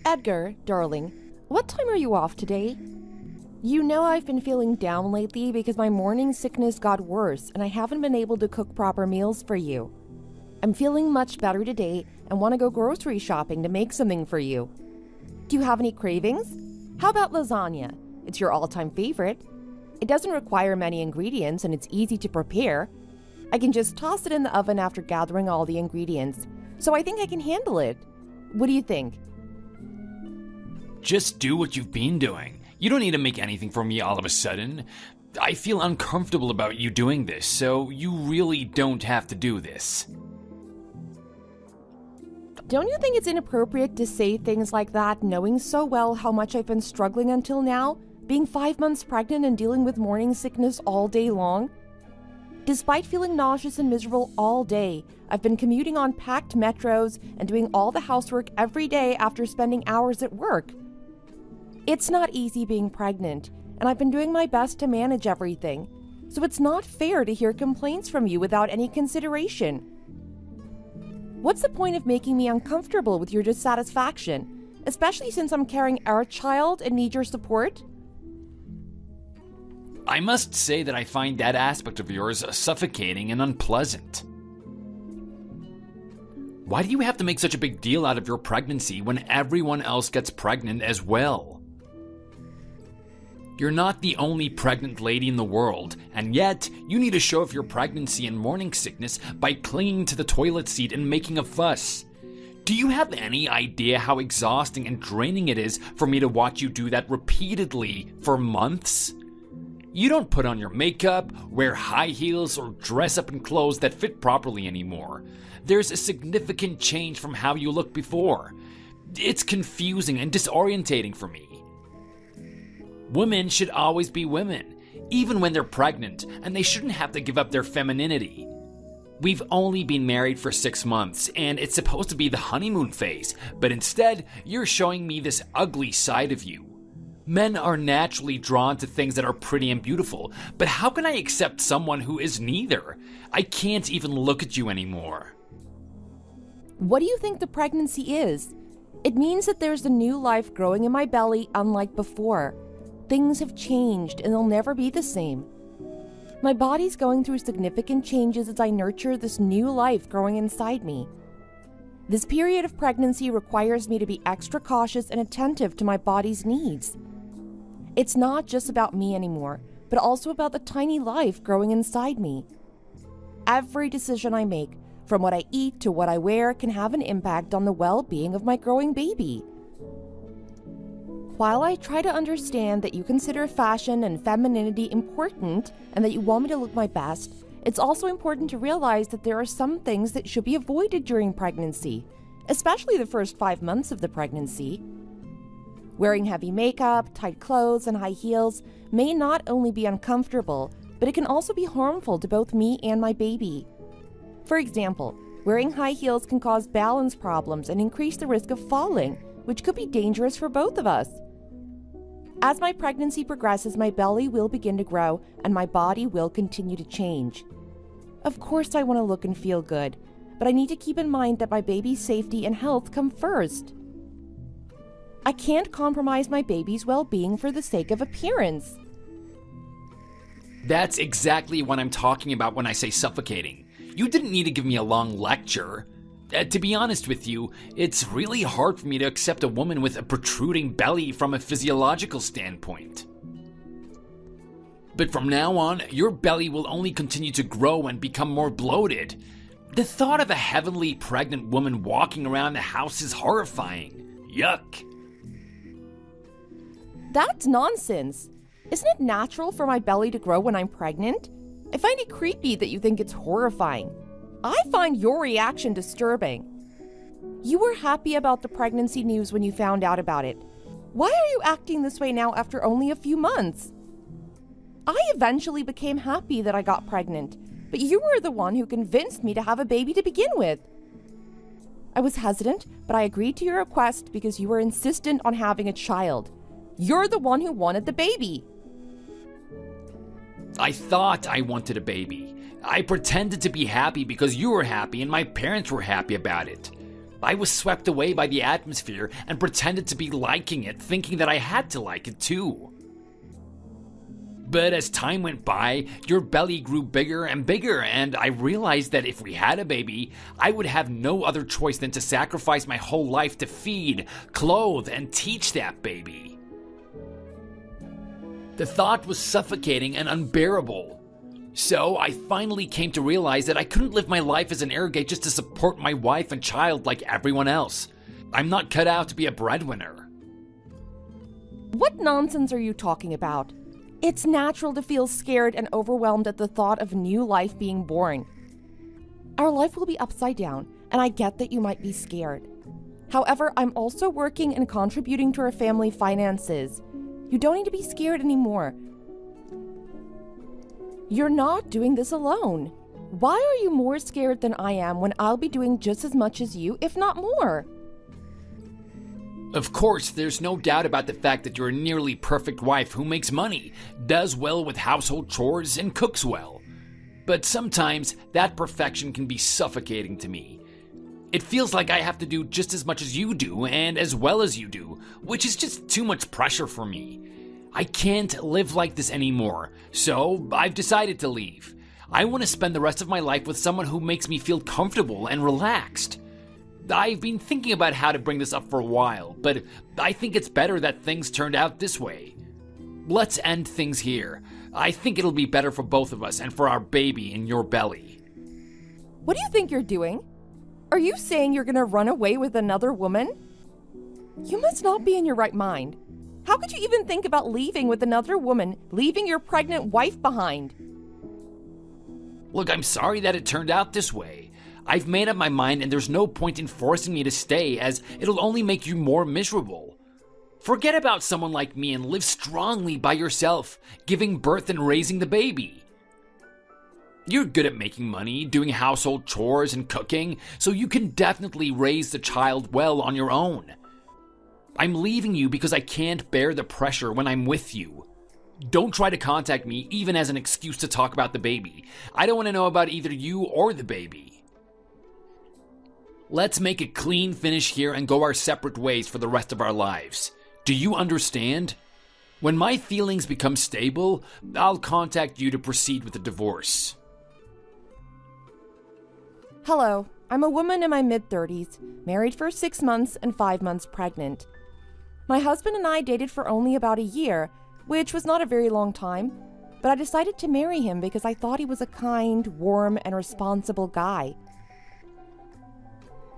Edgar, darling, what time are you off today? You know I've been feeling down lately because my morning sickness got worse and I haven't been able to cook proper meals for you. I'm feeling much better today and want to go grocery shopping to make something for you. Do you have any cravings? How about lasagna? It's your all-time favorite. It doesn't require many ingredients and it's easy to prepare. I can just toss it in the oven after gathering all the ingredients, so I think I can handle it. What do you think? Just do what you've been doing. You don't need to make anything for me all of a sudden. I feel uncomfortable about you doing this, so you really don't have to do this. Don't you think it's inappropriate to say things like that, knowing so well how much I've been struggling until now, being 5 months pregnant and dealing with morning sickness all day long? Despite feeling nauseous and miserable all day, I've been commuting on packed metros and doing all the housework every day after spending hours at work. It's not easy being pregnant, and I've been doing my best to manage everything, so it's not fair to hear complaints from you without any consideration. What's the point of making me uncomfortable with your dissatisfaction, especially since I'm carrying our child and need your support? I must say that I find that aspect of yours suffocating and unpleasant. Why do you have to make such a big deal out of your pregnancy when everyone else gets pregnant as well? You're not the only pregnant lady in the world, and yet you need to show off your pregnancy and morning sickness by clinging to the toilet seat and making a fuss. Do you have any idea how exhausting and draining it is for me to watch you do that repeatedly for months? You don't put on your makeup, wear high heels, or dress up in clothes that fit properly anymore. There's a significant change from how you looked before. It's confusing and disorientating for me. Women should always be women, even when they're pregnant, and they shouldn't have to give up their femininity. We've only been married for 6 months, and it's supposed to be the honeymoon phase, but instead, you're showing me this ugly side of you. Men are naturally drawn to things that are pretty and beautiful, but how can I accept someone who is neither? I can't even look at you anymore. What do you think the pregnancy is? It means that there's a new life growing in my belly unlike before. Things have changed and they'll never be the same. My body's going through significant changes as I nurture this new life growing inside me. This period of pregnancy requires me to be extra cautious and attentive to my body's needs. It's not just about me anymore, but also about the tiny life growing inside me. Every decision I make, from what I eat to what I wear, can have an impact on the well-being of my growing baby. While I try to understand that you consider fashion and femininity important and that you want me to look my best, it's also important to realize that there are some things that should be avoided during pregnancy, especially the first 5 months of the pregnancy. Wearing heavy makeup, tight clothes, and high heels may not only be uncomfortable, but it can also be harmful to both me and my baby. For example, wearing high heels can cause balance problems and increase the risk of falling, which could be dangerous for both of us. As my pregnancy progresses, my belly will begin to grow and my body will continue to change. Of course I want to look and feel good, but I need to keep in mind that my baby's safety and health come first. I can't compromise my baby's well-being for the sake of appearance. That's exactly what I'm talking about when I say suffocating. You didn't need to give me a long lecture. To be honest with you, it's really hard for me to accept a woman with a protruding belly from a physiological standpoint. But from now on, your belly will only continue to grow and become more bloated. The thought of a heavenly pregnant woman walking around the house is horrifying. Yuck. That's nonsense. Isn't it natural for my belly to grow when I'm pregnant? I find it creepy that you think it's horrifying. I find your reaction disturbing. You were happy about the pregnancy news when you found out about it. Why are you acting this way now after only a few months? I eventually became happy that I got pregnant, but you were the one who convinced me to have a baby to begin with. I was hesitant, but I agreed to your request because you were insistent on having a child. You're the one who wanted the baby. I thought I wanted a baby. I pretended to be happy because you were happy and my parents were happy about it. I was swept away by the atmosphere and pretended to be liking it, thinking that I had to like it too. But as time went by, your belly grew bigger and bigger, and I realized that if we had a baby, I would have no other choice than to sacrifice my whole life to feed, clothe, and teach that baby. The thought was suffocating and unbearable. So I finally came to realize that I couldn't live my life as an irrigate just to support my wife and child like everyone else. I'm not cut out to be a breadwinner. What nonsense are you talking about? It's natural to feel scared and overwhelmed at the thought of new life being born. Our life will be upside down, and I get that you might be scared. However, I'm also working and contributing to our family finances. You don't need to be scared anymore. You're not doing this alone. Why are you more scared than I am when I'll be doing just as much as you, if not more? Of course, there's no doubt about the fact that you're a nearly perfect wife who makes money, does well with household chores, and cooks well. But sometimes that perfection can be suffocating to me. It feels like I have to do just as much as you do and as well as you do, which is just too much pressure for me. I can't live like this anymore, so I've decided to leave. I want to spend the rest of my life with someone who makes me feel comfortable and relaxed. I've been thinking about how to bring this up for a while, but I think it's better that things turned out this way. Let's end things here. I think it'll be better for both of us and for our baby in your belly. What do you think you're doing? Are you saying you're gonna run away with another woman? You must not be in your right mind. How could you even think about leaving with another woman, leaving your pregnant wife behind? Look, I'm sorry that it turned out this way. I've made up my mind and there's no point in forcing me to stay, as it'll only make you more miserable. Forget about someone like me and live strongly by yourself, giving birth and raising the baby. You're good at making money, doing household chores and cooking, so you can definitely raise the child well on your own. I'm leaving you because I can't bear the pressure when I'm with you. Don't try to contact me even as an excuse to talk about the baby. I don't want to know about either you or the baby. Let's make a clean finish here and go our separate ways for the rest of our lives. Do you understand? When my feelings become stable, I'll contact you to proceed with the divorce. Hello, I'm a woman in my mid-30s, married for 6 months and 5 months pregnant. My husband and I dated for only about a year, which was not a very long time, but I decided to marry him because I thought he was a kind, warm, and responsible guy.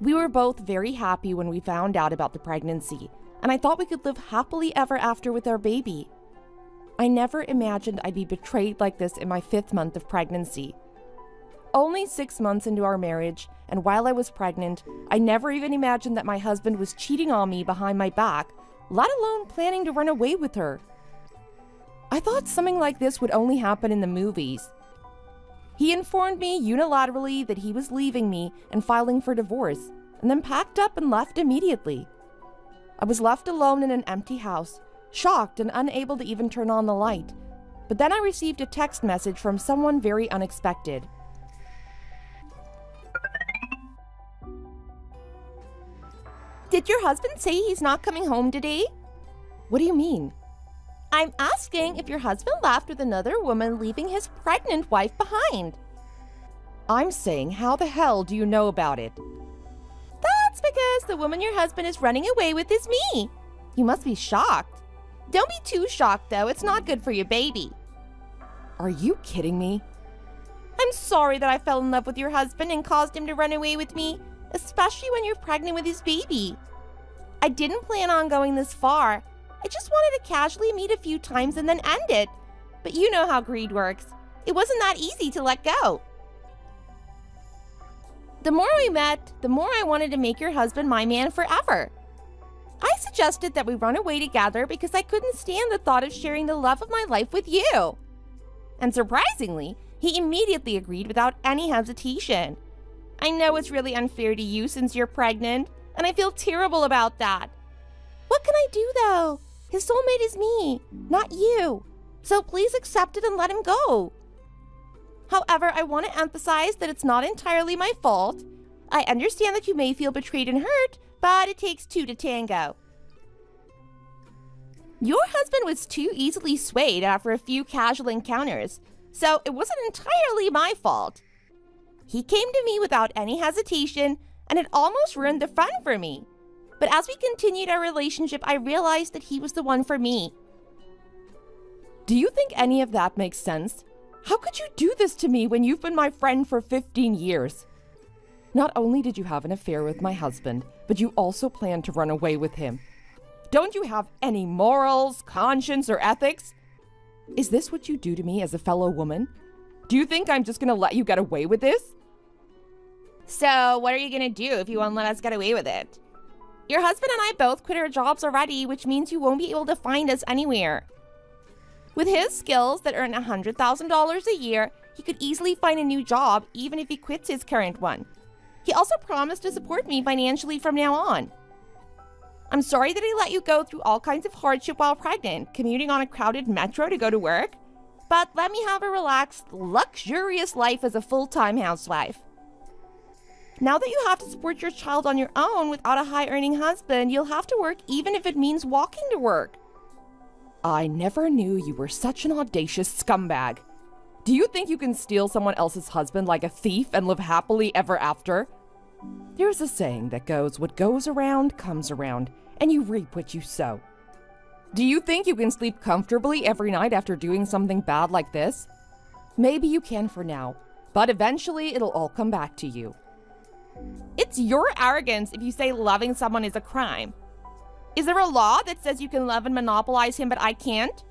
We were both very happy when we found out about the pregnancy, and I thought we could live happily ever after with our baby. I never imagined I'd be betrayed like this in my 5th month of pregnancy. Only 6 months into our marriage, and while I was pregnant, I never even imagined that my husband was cheating on me behind my back, let alone planning to run away with her. I thought something like this would only happen in the movies. He informed me unilaterally that he was leaving me and filing for divorce, and then packed up and left immediately. I was left alone in an empty house, shocked and unable to even turn on the light. But then I received a text message from someone very unexpected. Did your husband say he's not coming home today? What do you mean? I'm asking if your husband left with another woman, leaving his pregnant wife behind. I'm saying, how the hell do you know about it? That's because the woman your husband is running away with is me. You must be shocked. Don't be too shocked, though. It's not good for your baby. Are you kidding me? I'm sorry that I fell in love with your husband and caused him to run away with me, especially when you're pregnant with his baby. I didn't plan on going this far. I just wanted to casually meet a few times and then end it. But you know how greed works. It wasn't that easy to let go. The more we met, the more I wanted to make your husband my man forever. I suggested that we run away together because I couldn't stand the thought of sharing the love of my life with you. And surprisingly, he immediately agreed without any hesitation. I know it's really unfair to you since you're pregnant, and I feel terrible about that. What can I do, though? His soulmate is me, not you. So please accept it and let him go. However, I want to emphasize that it's not entirely my fault. I understand that you may feel betrayed and hurt, but it takes two to tango. Your husband was too easily swayed after a few casual encounters, so it wasn't entirely my fault. He came to me without any hesitation, and it almost ruined the fun for me. But as we continued our relationship, I realized that he was the one for me. Do you think any of that makes sense? How could you do this to me when you've been my friend for 15 years? Not only did you have an affair with my husband, but you also planned to run away with him. Don't you have any morals, conscience, or ethics? Is this what you do to me as a fellow woman? Do you think I'm just gonna let you get away with this? So, what are you gonna do if you won't let us get away with it? Your husband and I both quit our jobs already, which means you won't be able to find us anywhere. With his skills that earn $100,000 a year, he could easily find a new job even if he quits his current one. He also promised to support me financially from now on. I'm sorry that I let you go through all kinds of hardship while pregnant, commuting on a crowded metro to go to work, but let me have a relaxed, luxurious life as a full-time housewife. Now that you have to support your child on your own without a high-earning husband, you'll have to work even if it means walking to work. I never knew you were such an audacious scumbag. Do you think you can steal someone else's husband like a thief and live happily ever after? There's a saying that goes, what goes around comes around, and you reap what you sow. Do you think you can sleep comfortably every night after doing something bad like this? Maybe you can for now, but eventually it'll all come back to you. It's your arrogance if you say loving someone is a crime. Is there a law that says you can love and monopolize him, but I can't?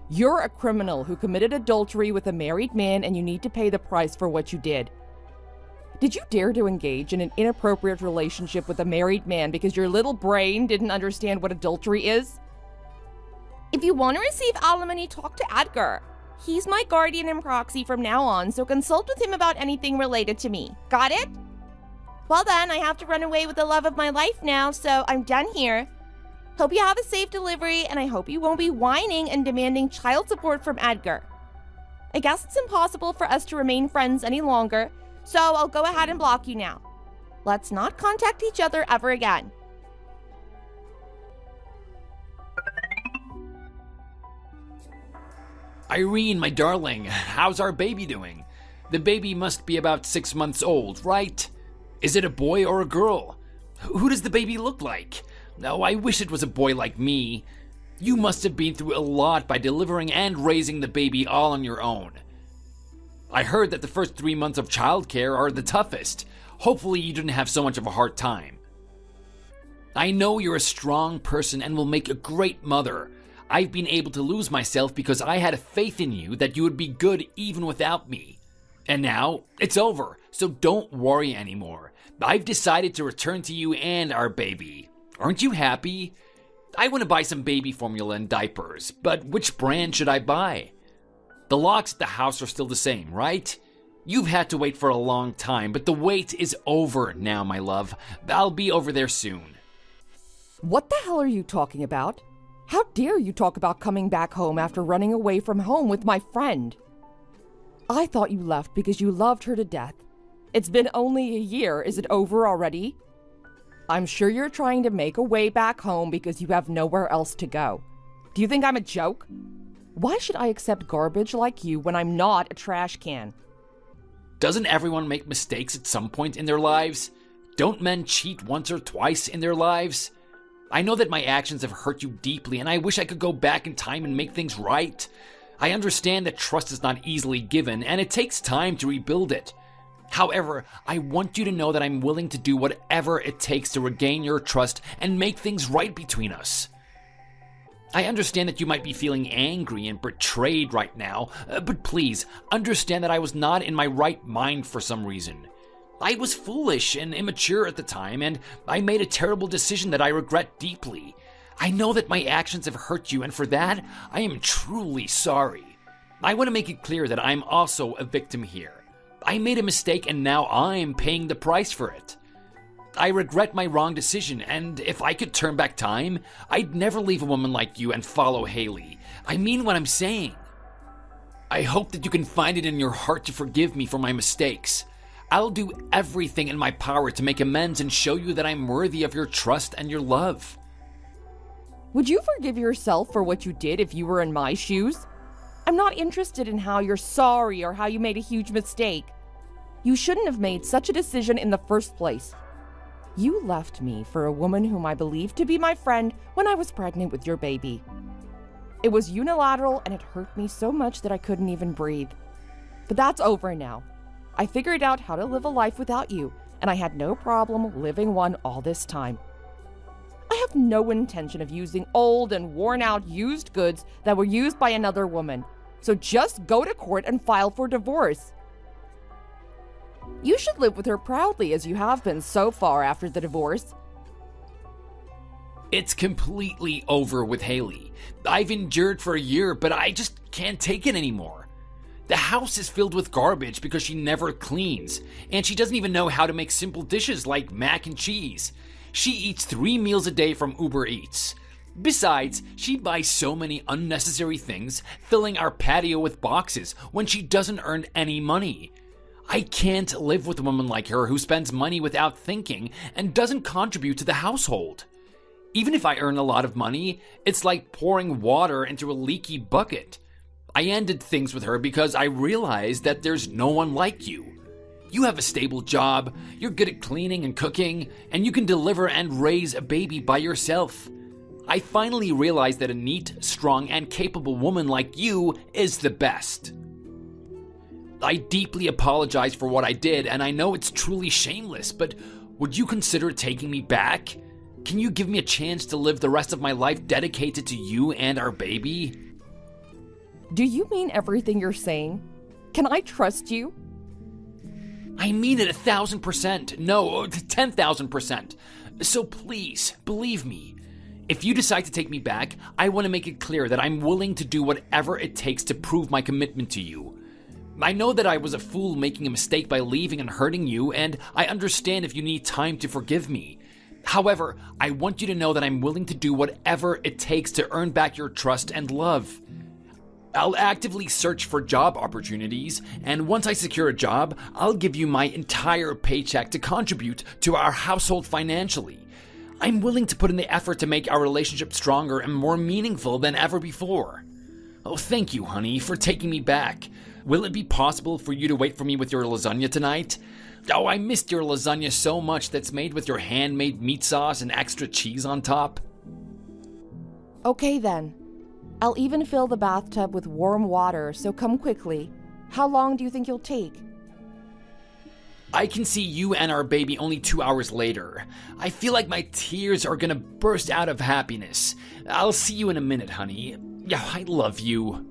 You're a criminal who committed adultery with a married man, and you need to pay the price for what you did. Did you dare to engage in an inappropriate relationship with a married man because your little brain didn't understand what adultery is? If you want to receive alimony, talk to Edgar. He's my guardian and proxy from now on, so consult with him about anything related to me. Got it? Well then, I have to run away with the love of my life now, so I'm done here. Hope you have a safe delivery, and I hope you won't be whining and demanding child support from Edgar. I guess it's impossible for us to remain friends any longer, so I'll go ahead and block you now. Let's not contact each other ever again. Irene, my darling, how's our baby doing? The baby must be about 6 months old, right? Is it a boy or a girl? Who does the baby look like? Oh, I wish it was a boy like me. You must have been through a lot by delivering and raising the baby all on your own. I heard that the first 3 months of childcare are the toughest. Hopefully you didn't have so much of a hard time. I know you're a strong person and will make a great mother. I've been able to lose myself because I had a faith in you that you would be good even without me. And now, it's over, so don't worry anymore. I've decided to return to you and our baby. Aren't you happy? I want to buy some baby formula and diapers, but which brand should I buy? The locks at the house are still the same, right? You've had to wait for a long time, but the wait is over now, my love. I'll be over there soon. What the hell are you talking about? How dare you talk about coming back home after running away from home with my friend? I thought you left because you loved her to death. It's been only a year. Is it over already? I'm sure you're trying to make a way back home because you have nowhere else to go. Do you think I'm a joke? Why should I accept garbage like you when I'm not a trash can? Doesn't everyone make mistakes at some point in their lives? Don't men cheat once or twice in their lives? I know that my actions have hurt you deeply, and I wish I could go back in time and make things right. I understand that trust is not easily given, and it takes time to rebuild it. However, I want you to know that I'm willing to do whatever it takes to regain your trust and make things right between us. I understand that you might be feeling angry and betrayed right now, but please, understand that I was not in my right mind for some reason. I was foolish and immature at the time, and I made a terrible decision that I regret deeply. I know that my actions have hurt you, and for that, I am truly sorry. I want to make it clear that I'm also a victim here. I made a mistake, and now I'm paying the price for it. I regret my wrong decision, and if I could turn back time, I'd never leave a woman like you and follow Haley. I mean what I'm saying. I hope that you can find it in your heart to forgive me for my mistakes. I'll do everything in my power to make amends and show you that I'm worthy of your trust and your love. Would you forgive yourself for what you did if you were in my shoes? I'm not interested in how you're sorry or how you made a huge mistake. You shouldn't have made such a decision in the first place. You left me for a woman whom I believed to be my friend when I was pregnant with your baby. It was unilateral and it hurt me so much that I couldn't even breathe. But that's over now. I figured out how to live a life without you, and I had no problem living one all this time. I have no intention of using old and worn-out used goods that were used by another woman, so just go to court and file for divorce. You should live with her proudly as you have been so far after the divorce. It's completely over with Haley. I've endured for a year, but I just can't take it anymore. The house is filled with garbage because she never cleans, and she doesn't even know how to make simple dishes like mac and cheese. She eats 3 meals a day from Uber Eats. Besides, she buys so many unnecessary things, filling our patio with boxes when she doesn't earn any money. I can't live with a woman like her who spends money without thinking and doesn't contribute to the household. Even if I earn a lot of money, it's like pouring water into a leaky bucket. I ended things with her because I realized that there's no one like you. You have a stable job, you're good at cleaning and cooking, and you can deliver and raise a baby by yourself. I finally realized that a neat, strong, and capable woman like you is the best. I deeply apologize for what I did, and I know it's truly shameless, but would you consider taking me back? Can you give me a chance to live the rest of my life dedicated to you and our baby? Do you mean everything you're saying? Can I trust you? I mean it 1,000%. No, 10,000%. So please, believe me. If you decide to take me back, I want to make it clear that I'm willing to do whatever it takes to prove my commitment to you. I know that I was a fool making a mistake by leaving and hurting you, and I understand if you need time to forgive me. However, I want you to know that I'm willing to do whatever it takes to earn back your trust and love. I'll actively search for job opportunities, and once I secure a job, I'll give you my entire paycheck to contribute to our household financially. I'm willing to put in the effort to make our relationship stronger and more meaningful than ever before. Oh, thank you, honey, for taking me back. Will it be possible for you to wait for me with your lasagna tonight? Oh, I missed your lasagna so much that's made with your handmade meat sauce and extra cheese on top. Okay then. I'll even fill the bathtub with warm water, so come quickly. How long do you think you'll take? I can see you and our baby only 2 hours later. I feel like my tears are gonna burst out of happiness. I'll see you in a minute, honey. Yeah, I love you.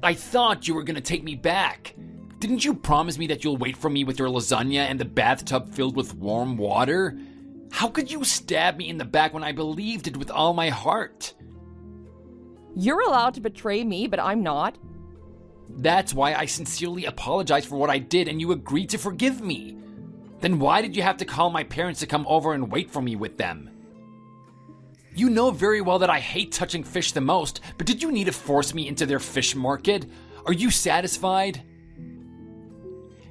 I thought you were gonna take me back. Didn't you promise me that you'll wait for me with your lasagna and the bathtub filled with warm water? How could you stab me in the back when I believed it with all my heart? You're allowed to betray me, but I'm not. That's why I sincerely apologize for what I did and you agreed to forgive me. Then why did you have to call my parents to come over and wait for me with them? You know very well that I hate touching fish the most, but did you need to force me into their fish market? Are you satisfied?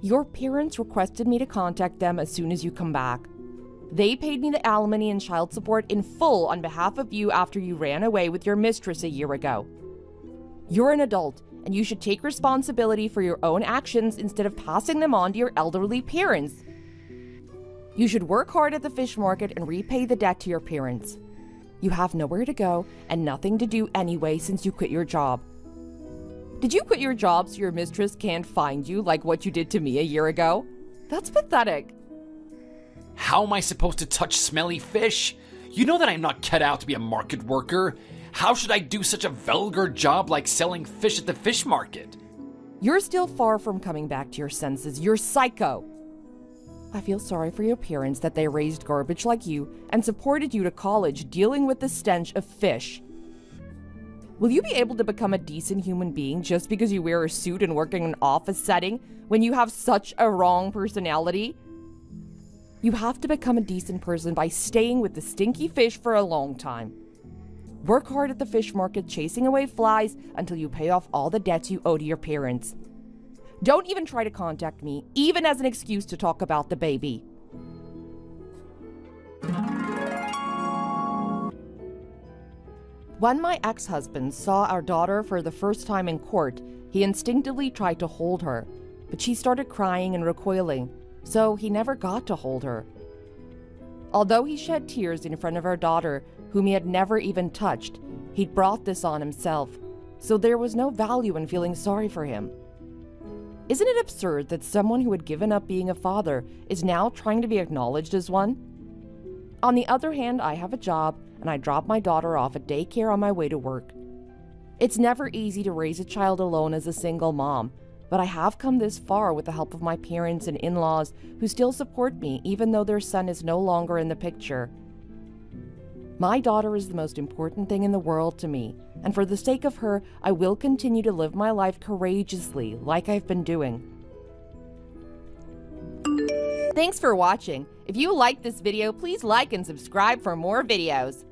Your parents requested me to contact them as soon as you come back. They paid me the alimony and child support in full on behalf of you after you ran away with your mistress a year ago. You're an adult, and you should take responsibility for your own actions instead of passing them on to your elderly parents. You should work hard at the fish market and repay the debt to your parents. You have nowhere to go and nothing to do anyway since you quit your job. Did you quit your job so your mistress can't find you like what you did to me a year ago? That's pathetic. How am I supposed to touch smelly fish? You know that I'm not cut out to be a market worker. How should I do such a vulgar job like selling fish at the fish market? You're still far from coming back to your senses. You're psycho. I feel sorry for your parents that they raised garbage like you and supported you to college dealing with the stench of fish. Will you be able to become a decent human being just because you wear a suit and work in an office setting when you have such a wrong personality? You have to become a decent person by staying with the stinky fish for a long time. Work hard at the fish market chasing away flies until you pay off all the debts you owe to your parents. Don't even try to contact me, even as an excuse to talk about the baby. When my ex-husband saw our daughter for the first time in court, he instinctively tried to hold her, but she started crying and recoiling, so he never got to hold her. Although he shed tears in front of our daughter, whom he had never even touched, he'd brought this on himself, so there was no value in feeling sorry for him. Isn't it absurd that someone who had given up being a father is now trying to be acknowledged as one? On the other hand, I have a job, and I drop my daughter off at daycare on my way to work. It's never easy to raise a child alone as a single mom, but I have come this far with the help of my parents and in-laws who still support me even though their son is no longer in the picture. My daughter is the most important thing in the world to me, and for the sake of her, I will continue to live my life courageously like I've been doing. Thanks for watching. If you liked this video, please like and subscribe for more videos.